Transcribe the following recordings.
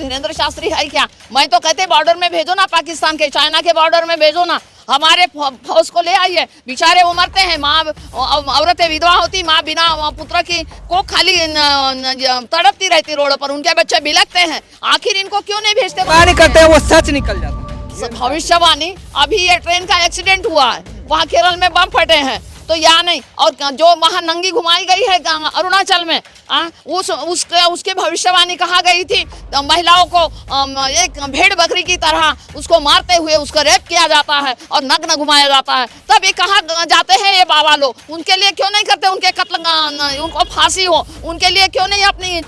धीरेन्द्र शास्त्री है क्या? मैं तो कहते बॉर्डर में भेजो ना, पाकिस्तान के चाइना के बॉर्डर में भेजो ना, हमारे फौज को ले आइए। बेचारे वो मरते हैं, माँ औरतें विधवा होती, माँ बिना पुत्र की को खाली तड़पती रहती रोड पर, उनके बच्चे बिलखते हैं। आखिर इनको क्यों नहीं भेजते? नहीं करते हैं, वो सच निकल जाता है। भविष्यवाणी, अभी ये ट्रेन का एक्सीडेंट हुआ है, वहाँ केरल में बम फटे हैं, तो यहाँ नहीं। और जो वहाँ नंगी घुमाई गई है अरुणाचल में, उसके भविष्यवाणी कहा गई थी, महिलाओं को एक भेड़ बकरी की तरह उसको मारते हुए उसको रेप किया जाता है और नग्न घुमाया जाता है। तब ये कहाँ जाते हैं ये बाबा लोग? उनके लिए क्यों नहीं करते? उनके कत्ल, उनको फांसी हो, उनके लिए क्यों नहीं अपनी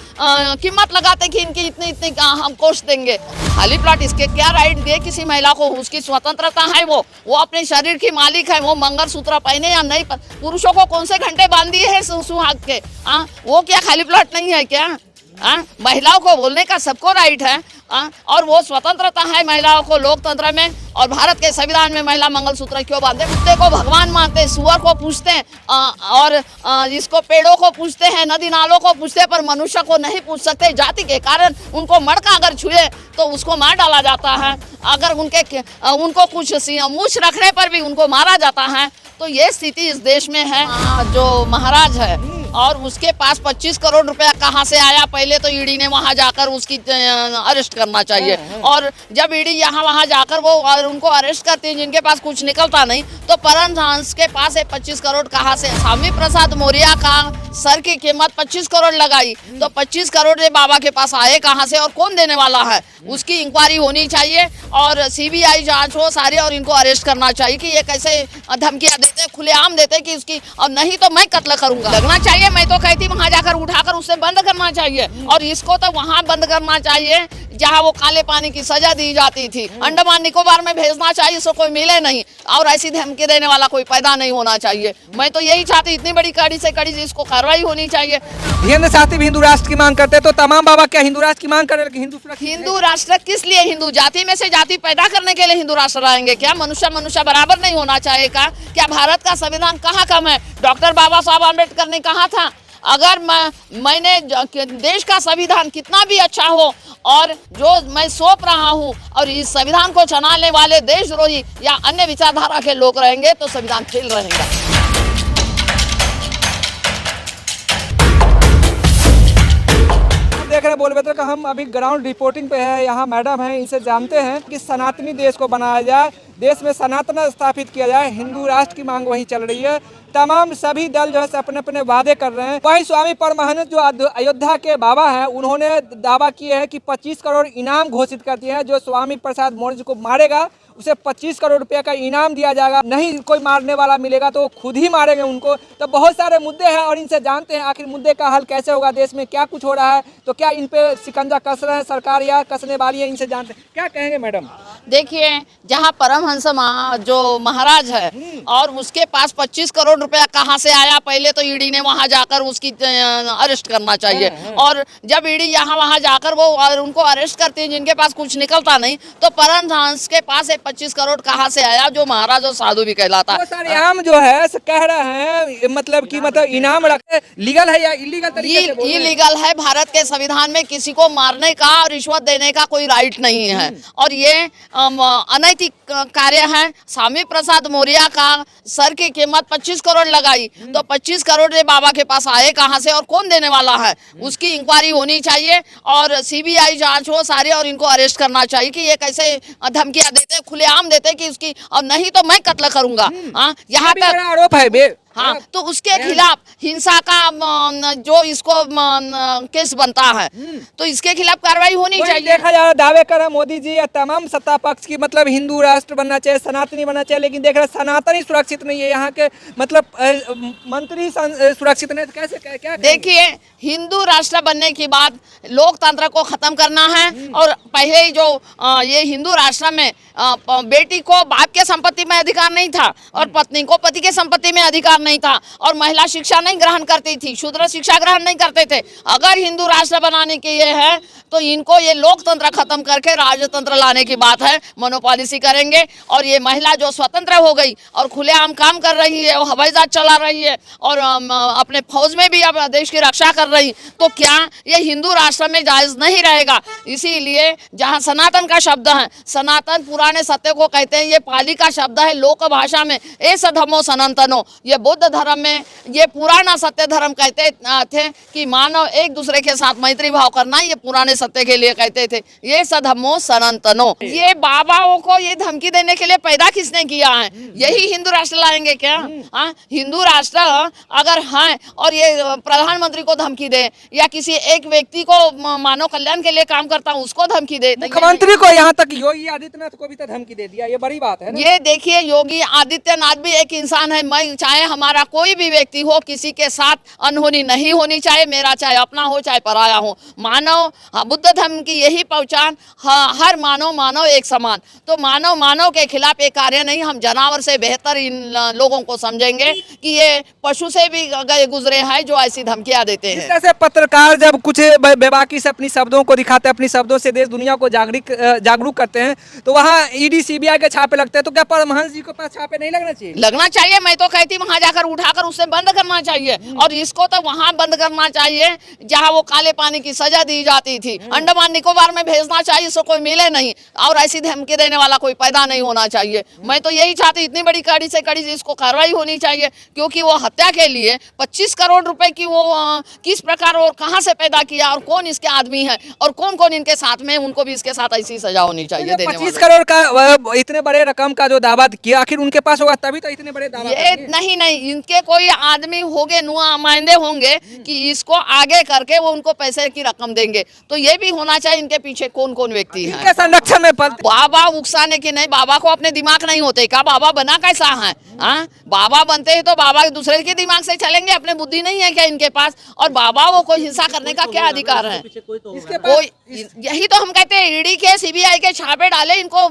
कीमत लगाते कि इनकी इतनी इतनी हम कोष देंगे? खाली प्लॉट, इसके क्या राइट दे किसी महिला को? उसकी स्वतंत्रता है, वो अपने शरीर की मालिक है। वो मंगलसूत्र पहने या नहीं, पुरुषों को कौन से घंटे बांध दिए हैं सुहाग के? वो क्या खाली प्लॉट नहीं है क्या? महिलाओं को बोलने का सबको राइट है, और वो स्वतंत्रता है महिलाओं को लोकतंत्र में। और भारत के संविधान में महिला मंगलसूत्र क्यों बांधे? कुत्ते को भगवान मानते हैं, सुअर को पूछते हैं, और इसको पेड़ों को पूछते हैं, नदी नालों को पूछते हैं, पर मनुष्य को नहीं पूछ सकते। जाति के कारण उनको मड़का अगर छुए तो उसको मार डाला जाता है। अगर उनको कुछ मूछ रखने पर भी उनको मारा जाता है। तो ये स्थिति इस देश में है। जो महाराज है और उसके पास 25 करोड़ रुपया कहाँ से आया? पहले तो ईडी ने वहाँ जाकर उसकी अरेस्ट करना चाहिए। और जब ईडी यहाँ वहाँ जाकर वो उनको अरेस्ट करती है जिनके पास कुछ निकलता नहीं, तो परमहंस के पास 25 करोड़ कहाँ से? स्वामी प्रसाद मौर्य का सर की कीमत 25 करोड़ लगाई, तो 25 करोड़ ये बाबा के पास आए कहाँ से और कौन देने वाला है? उसकी इंक्वायरी होनी चाहिए और सीबीआई जांच हो सारी, और इनको अरेस्ट करना चाहिए कि ये कैसे धमकियां देते, खुलेआम देते कि उसकी, और नहीं तो मैं कत्ल करूंगा। लगना चाहिए, मैं तो कहती वहां जाकर उठाकर उसे बंद करना चाहिए, और इसको तो वहां बंद करना चाहिए जहां वो काले पानी की सजा दी जाती थी। अंडमान निकोबार में भेजना चाहिए, इसको कोई मिले नहीं, और ऐसी धमकी देने वाला कोई पैदा नहीं होना चाहिए। मैं तो यही चाहती, इतनी बड़ी कड़ी से कड़ी इसको कार्रवाई होनी चाहिए। धीरेन्द्र शास्त्री भी हिंदू राष्ट्र की मांग करते हैं, तो तमाम बाबा क्या हिंदू राष्ट्र की मांग कर रहे हैं? हिंदू राष्ट्र किस लिए? हिंदू जाति में से जाति पैदा करने के लिए हिंदू राष्ट्र आएंगे क्या? मनुष्य बराबर नहीं होना चाहिए क्या भारत का संविधान कहाँ कम है? डॉक्टर बाबा साहब आम्बेडकर ने कहा था, अगर मैंने देश का संविधान कितना भी अच्छा हो और जो मैं सौंप रहा हूँ, और इस संविधान को चलाने वाले देशद्रोही या अन्य विचारधारा के लोग रहेंगे, तो संविधान फेल रहेगा। देख रहे हैं बोल बेहतर का हम अभी ग्राउंड रिपोर्टिंग पे है। यहाँ मैडम है, इनसे जानते हैं कि सनातनी देश को बनाया जाए, देश में सनातन स्थापित किया जाए, हिंदू राष्ट्र की मांग वही चल रही है। तमाम सभी दल जो है अपने अपने वादे कर रहे हैं। वही स्वामी परमानंद जो अयोध्या के बाबा हैं, उन्होंने दावा किया है कि 25 करोड़ इनाम घोषित कर दिया है। जो स्वामी प्रसाद मौर्य को मारेगा उसे 25 करोड़ रुपए का इनाम दिया जाएगा। नहीं कोई मारने वाला मिलेगा तो वो खुद ही मारेंगे उनको। तो बहुत सारे मुद्दे हैं और इनसे जानते हैं आखिर मुद्दे का हल कैसे होगा, देश में क्या कुछ हो रहा है, तो क्या इन पे शिकंजा कस रहे हैं सरकार या कसने वाली है, इनसे जानते हैं। क्या कहेंगे मैडम? देखिए, जहाँ परमहंस जो महाराज है और उसके पास 25 करोड़ रुपया कहाँ से आया? पहले तो ईडी ने वहाँ जाकर उसकी अरेस्ट करना चाहिए। और जब ईडी यहाँ वहाँ जाकर वो उनको अरेस्ट करती है जिनके पास कुछ निकलता नहीं, तो परमहंस के पास 25 करोड़ कहाँ से आया? जो महाराज और साधु भी कहलाता है। इनाम जो है कह रहे हैं, मतलब कि इनाम रखे, लीगल है या इलीगल तरीके से? इलीगल है। भारत के संविधान में किसी को मारने का और रिश्वत देने का कोई राइट नहीं है, और ये अनैतिक कार्य है। स्वामी प्रसाद मौर्य का सर की कीमत 25 करोड़ लगाई, तो 25 करोड़ ये बाबा के पास आए कहाँ से और कौन देने वाला है? उसकी इंक्वायरी होनी चाहिए और सीबीआई जांच हो सारे, और इनको अरेस्ट करना चाहिए कि ये कैसे धमकियां देते, खुलेआम देते कि उसकी, और नहीं तो मैं कत्ल करूंगा। यहाँ पर आरोप है। हाँ, तो उसके खिलाफ हिंसा का जो इसको केस बनता है, तो इसके खिलाफ कार्रवाई होनी चाहिए। देखा जा रहा दावे कर मोदी जी या तमाम सत्ता पक्ष की, मतलब हिंदू राष्ट्र बनना चाहिए, सनातनी बनना चाहिए, लेकिन देख रहे सनातनी सुरक्षित नहीं है। यहाँ के मतलब मंत्री सुरक्षित नहीं, कैसे क्या? देखिए, हिंदू राष्ट्र बनने की बात लोकतंत्र को खत्म करना है। और पहले ही जो ये हिंदू राष्ट्र में बेटी को बाप के संपत्ति में अधिकार नहीं था और पत्नी को पति के संपत्ति में अधिकार नहीं था और महिला शिक्षा नहीं ग्रहण करती थी, शूद्र शिक्षा ग्रहण नहीं करते थे। अगर हिंदू राष्ट्र बनाने के ये है तो इनको ये लोकतंत्र खत्म करके राजतंत्र लाने की बात है, मोनोपॉलिसी करेंगे। और ये महिला जो स्वतंत्र हो गई और खुलेआम काम कर रही है, वो हवाई जहाज चला रही है और अपने फौज में भी अब देश की रक्षा कर रही, तो क्या ये हिंदू राष्ट्र में जायज नहीं रहेगा? इसीलिए जहाँ सनातन का शब्द है, सनातन पुराने सत्य को कहते हैं, ये पाली का शब्द है लोक भाषा में एस धर्मो सनातनो। ये बुद्ध धर्म में ये पुराना सत्य धर्म कहते थे कि मानव एक दूसरे के साथ मैत्री भाव करना, ये पुराने सत्य के लिए कहते थे, ये सधर्मो सनातनो। ये बाबाओं को ये धमकी देने के लिए पैदा किसने किया है? यही हिंदू राष्ट्र लाएंगे क्या? हिंदू राष्ट्र अगर है और ये प्रधानमंत्री को धमकी दे या किसी एक व्यक्ति को मानव कल्याण के लिए काम करता हूँ उसको धमकी दे, मुख्यमंत्री को यहाँ तक योगी आदित्यनाथ को भी तो धमकी दे दिया, ये बड़ी बात है ना? ये देखिए योगी आदित्यनाथ भी एक इंसान है। मैं चाहे हमारा कोई भी व्यक्ति हो, किसी के साथ अनहोनी नहीं होनी चाहिए, मेरा चाहे अपना हो चाहे पराया हो। मानव बुद्ध धर्म की यही पहचान, हर मानव एक समान। तो मानव के खिलाफ एक कार्य नहीं, हम जानवर से बेहतर इन लोगों को समझेंगे कि ये पशु से भी गए गुजरे हैं जो ऐसी धमकियां देते हैं। जैसे पत्रकार जब कुछ बेबाकी से अपनी शब्दों को दिखाते हैं, अपनी शब्दों से देश दुनिया को जागरूक करते हैं, तो वहाँ ईडी सीबीआई के छापे लगते हैं, तो क्या परमहंस जी के पास छापे नहीं लगना चाहिए? लगना चाहिए। मैं तो कहती वहां जाकर उठाकर उसे बंद करना चाहिए और इसको तो वहां बंद करना चाहिए जहां वो काले पानी की सजा दी जाती थी। अंडमान निकोबार में भेजना चाहिए, इसको कोई मिले नहीं और ऐसी धमकी देने वाला कोई पैदा नहीं होना चाहिए। मैं तो यही चाहती, इतनी बड़ी कड़ी से कड़ी इसको कार्रवाई होनी चाहिए, क्योंकि वो हत्या के लिए 25 करोड़ रुपए की वो किस प्रकार और कहां से पैदा किया और कौन इसके आदमी है और कौन कौन इनके साथ में, उनको भी इसके साथ ऐसी सजा होनी चाहिए। 25 करोड़ का इतने बड़े रकम का जो दावा किया, आखिर उनके पास होगा तभी तो इतने बड़े दावा। ये नहीं, इनके कोई आदमी होंगे, नुमाइंदे होंगे कि इसको आगे करके वो उनको पैसे की रकम देंगे, तो ये भी होना चाहिए इनके पीछे कौन कौन व्यक्ति है। संरक्षण में बाबा उकसाने की नहीं, बाबा को अपने दिमाग नहीं होते क्या? बाबा बना कैसा है? बाबा बनते हैं तो बाबा दूसरे के दिमाग से चलेंगे, अपने बुद्धि नहीं है क्या इनके पास? और बाबा वो कोई हिंसा करने का क्या अधिकार है? कोई यही तो हम कहते हैं, ईडी के सीबीआई के छापे डाले, इनको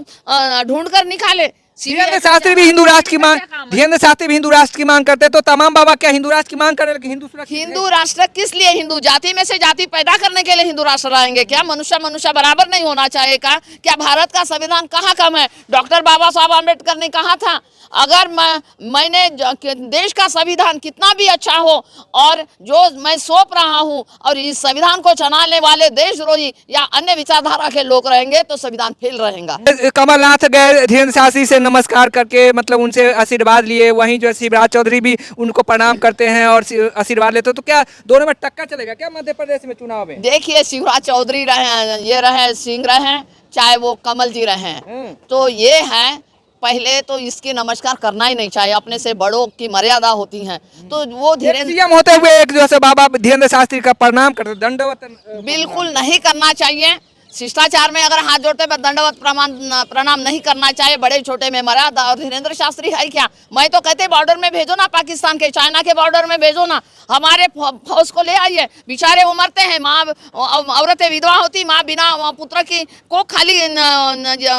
ढूंढ कर निकाले। धीरेन्द्र शास्त्री भी हिंदू राष्ट्र की मांग, धीरेन्द्र शास्त्री भी हिंदू राष्ट्र की मांग करते हैं, तो तमाम बाबा क्या हिंदू राष्ट्र की मांग कर रहे हैं? हिंदू राष्ट्र किस लिए? हिंदू जाति में से जाति पैदा करने के लिए हिंदू राष्ट्र लाएंगे क्या? मनुष्य बराबर नहीं होना चाहिए क्या भारत का संविधान कहाँ कम है? डॉक्टर बाबा साहब आम्बेडकर ने कहा था, अगर मैंने देश का संविधान कितना भी अच्छा हो और जो मैं सौंप रहा हूँ और इस संविधान को चलाने वाले देशद्रोही या अन्य विचारधारा के लोग रहेंगे तो संविधान फेल रहेगा। कमलनाथ गए धीरेन्द्र शास्त्री से नमस्कार करके, मतलब उनसे आशीर्वाद लिए, वहीं जो शिवराज चौधरी भी उनको प्रणाम करते हैं और आशीर्वाद लेते, तो क्या दोनों में टक्कर चलेगा क्या मध्य प्रदेश में चुनाव में? देखिए, शिवराज चौधरी रहे सिंह रहे, चाहे वो कमल जी रहे, तो ये है, पहले तो इसकी नमस्कार करना ही नहीं चाहिए, अपने से बड़ों की मर्यादा होती है। तो वो धीरेन्द्र होते हुए एक जैसे बाबा धीरेन्द्र शास्त्री का प्रणाम करते, दंडवत बिल्कुल नहीं करना चाहिए। शिष्टाचार में अगर हाथ जोड़ते हैं, दंडवत प्रणाम नहीं करना चाहिए, बड़े छोटे में मर्यादा। और धीरेन्द्र शास्त्री है क्या? मैं तो कहते बॉर्डर में भेजो ना, पाकिस्तान के चाइना के बॉर्डर में भेजो ना, हमारे फौज को ले आइए। बेचारे वो मरते हैं, माँ औरतें विधवा होती, माँ बिना पुत्र की को खाली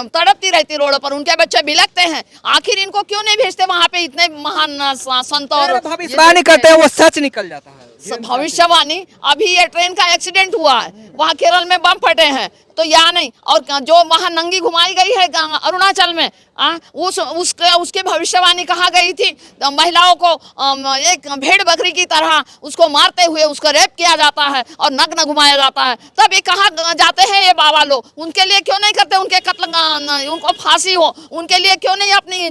तड़पती रहती रोड पर, उनके बच्चे बिलकते हैं। आखिर इनको क्यों नहीं भेजते वहाँ पे? इतने महान संत और भविष्यवाणी करते हैं, वो सच निकल जाता है। भविष्यवाणी, अभी ये ट्रेन का एक्सीडेंट हुआ है, वहाँ केरल में बम फटे हैं, तो यहाँ नहीं। और जो वहाँ नंगी घुमाई गई है अरुणाचल में, उसके भविष्यवाणी कहा गई थी, महिलाओं को एक भेड़ बकरी की तरह उसको मारते हुए उसको रेप किया जाता है और नग्न घुमाया जाता है। तब ये कहाँ जाते हैं ये बाबा लोग? उनके लिए क्यों नहीं करते उनके कत्ल, उनको फांसी हो? उनके लिए क्यों नहीं अपनी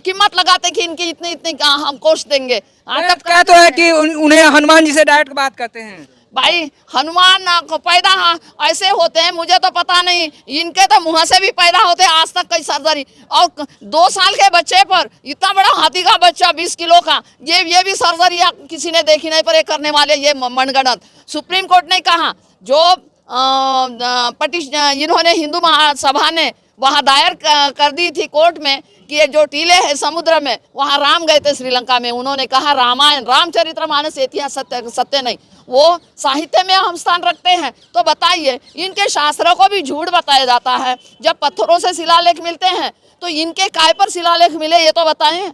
कीमत लगाते कि इनकी इतनी हम कोस्ट देंगे? क्या तो है कि उन्हें हनुमान जी से डायरेक्ट बात करते हैं। भाई, हनुमान पैदा ऐसे होते हैं, मुझे तो पता नहीं, इनके तो मुंह से भी पैदा होते हैं आज तक कई सर्जरी। और 2 साल के बच्चे पर इतना बड़ा हाथी का बच्चा 20 किलो का, ये भी सर्जरी किसी ने देखी नहीं, पर ये करने वाले ये मनगढ़ंत। सुप्रीम कोर्ट ने कहा, जो पटिशन इन्होंने हिंदू महासभा ने वहाँ दायर कर दी थी कोर्ट में कि ये जो टीले हैं समुद्र में, वहाँ राम गए थे श्रीलंका में, उन्होंने कहा रामायण रामचरितमानस इतिहास सत्य नहीं, वो साहित्य में हम स्थान रखते हैं। तो बताइए, इनके शास्त्रों को भी झूठ बताया जाता है। जब पत्थरों से शिलालेख मिलते हैं तो इनके काय पर शिलालेख मिले ये तो बताएं।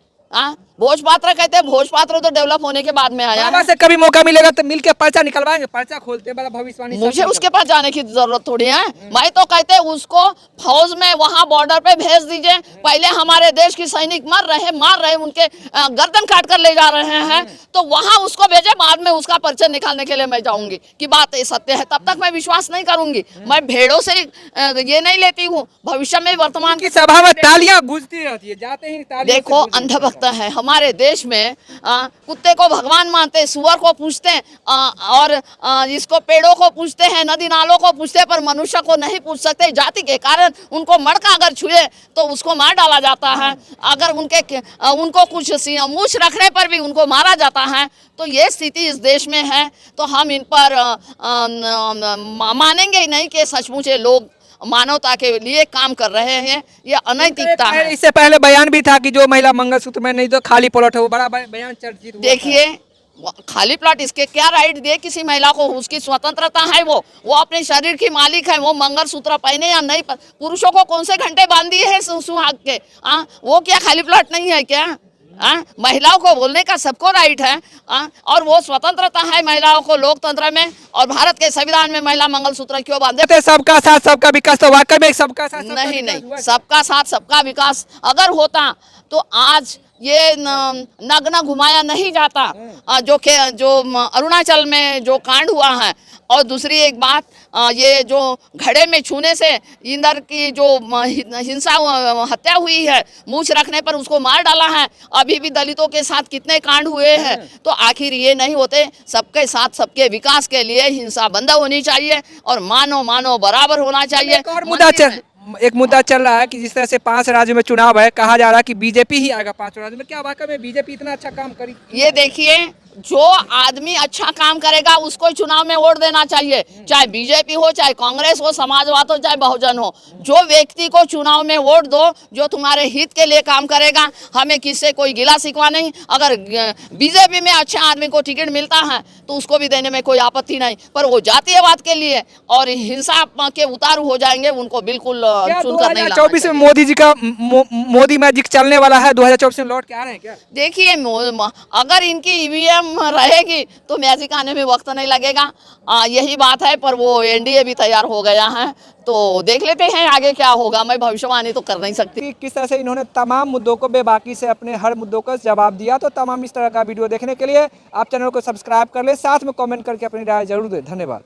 भोजपात्र कहते हैं, भोजपात्र तो डेवलप होने के बाद में आया बाबा है। से कभी मौका मिलेगा तो मिलके पर्चा निकलवाएंगे, पर्चा खोलते हैं, बड़ा भविष्यवाणी मुझे सब उसके पास जाने की जरूरत थोड़ी है। मैं तो कहते उसको फौज में वहां बॉर्डर पे भेज दीजिए। पहले हमारे देश की सैनिक मार रहे उनके गर्दन काट कर ले जा रहे हैं, तो वहां उसको भेजे, बाद में उसका पर्चा निकालने के लिए मैं जाऊंगी कि बात ये सत्य है। तब तक मैं विश्वास नहीं करूंगी। मैं भेड़ों से ये नहीं लेती हूँ। भविष्य में वर्तमान की सभा में तालियां गूंजती रहती है, जाते ही तालियां से देखो, गूंजती रहती है। अंधभक्त है हमारे देश में। कुत्ते को भगवान मानते हैं, सुअर को पूछते हैं, और इसको पेड़ों को पूछते हैं, नदी नालों को पूछते हैं, पर मनुष्य को नहीं पूछ सकते। जाति के कारण उनको मड़का अगर छुए तो उसको मार डाला जाता है। अगर उनको कुछ मूछ रखने पर भी उनको मारा जाता है। तो ये स्थिति इस देश में है। तो हम इन पर मानेंगे ही नहीं कि सचमुच ये लोग मानवता के लिए काम कर रहे हैं। ये अनैतिकता है। इससे पहले बयान भी था कि जो महिला मंगलसूत्र में नहीं तो खाली प्लॉट है, वो बड़ा बयान चर्चित हुआ था। देखिए, खाली प्लॉट इसके क्या राइट दे किसी महिला को? उसकी स्वतंत्रता है। वो अपने शरीर की मालिक है। वो मंगलसूत्र पहने या नहीं, पुरुषों को कौन से घंटे बांध दिए हैं सुहाग के? वो क्या खाली प्लॉट नहीं है क्या? महिलाओं को बोलने का सबको राइट है। और वो स्वतंत्रता है महिलाओं को लोकतंत्र में। और भारत के संविधान में महिला मंगलसूत्र क्यों बांधे? कहते हैं सबका साथ सबका विकास, तो वाकई में सबका साथ सबका नहीं विकास हुआ नहीं, है। सबका साथ सबका विकास अगर होता तो आज ये नग्न घुमाया नहीं जाता। जो अरुणाचल में जो कांड हुआ है। और दूसरी एक बात, ये जो घड़े में छूने से इंदर की जो हिंसा हत्या हुई है, मूछ रखने पर उसको मार डाला है। अभी भी दलितों के साथ कितने कांड हुए हैं। तो आखिर ये नहीं होते? सबके साथ सबके विकास के लिए हिंसा बंद होनी चाहिए और मानव बराबर होना चाहिए। एक मुद्दा चल रहा है कि जिस तरह से 5 राज्यों में चुनाव है, कहा जा रहा है कि बीजेपी ही आएगा 5 राज्यों में। क्या वाकई में बीजेपी इतना अच्छा काम करी? ये देखिए, जो आदमी अच्छा काम करेगा उसको चुनाव में वोट देना चाहिए। चाहे बीजेपी हो, चाहे कांग्रेस हो, समाजवाद हो, चाहे बहुजन हो। जो व्यक्ति को चुनाव में वोट दो जो तुम्हारे हित के लिए काम करेगा। हमें किससे कोई गिला शिकवा नहीं। अगर बीजेपी में अच्छा आदमी को टिकट मिलता है तो उसको भी देने में कोई आपत्ति नहीं। पर वो जातीयवाद के लिए और हिंसा के उतारू हो जाएंगे, उनको बिल्कुल चुनकर नहीं लाना 2024 में चाहिए। मोदी जी का मोदी मैजिक चलने वाला है। 2024 में लौट के आ रहे हैं क्या? देखिए, अगर इनकी ईवीएम रहेगी तो मैजिक आने में वक्त नहीं लगेगा। यही बात है। पर वो एनडीए भी तैयार हो गया है, तो देख लेते हैं आगे क्या होगा। मैं भविष्यवाणी तो कर नहीं सकती। किस तरह से इन्होंने तमाम मुद्दों को बेबाकी से अपने हर मुद्दों का जवाब दिया। तो तमाम इस तरह का वीडियो देखने के लिए आप चैनल को सब्सक्राइब कर ले, साथ में कमेंट करके अपनी राय जरूर दें। धन्यवाद।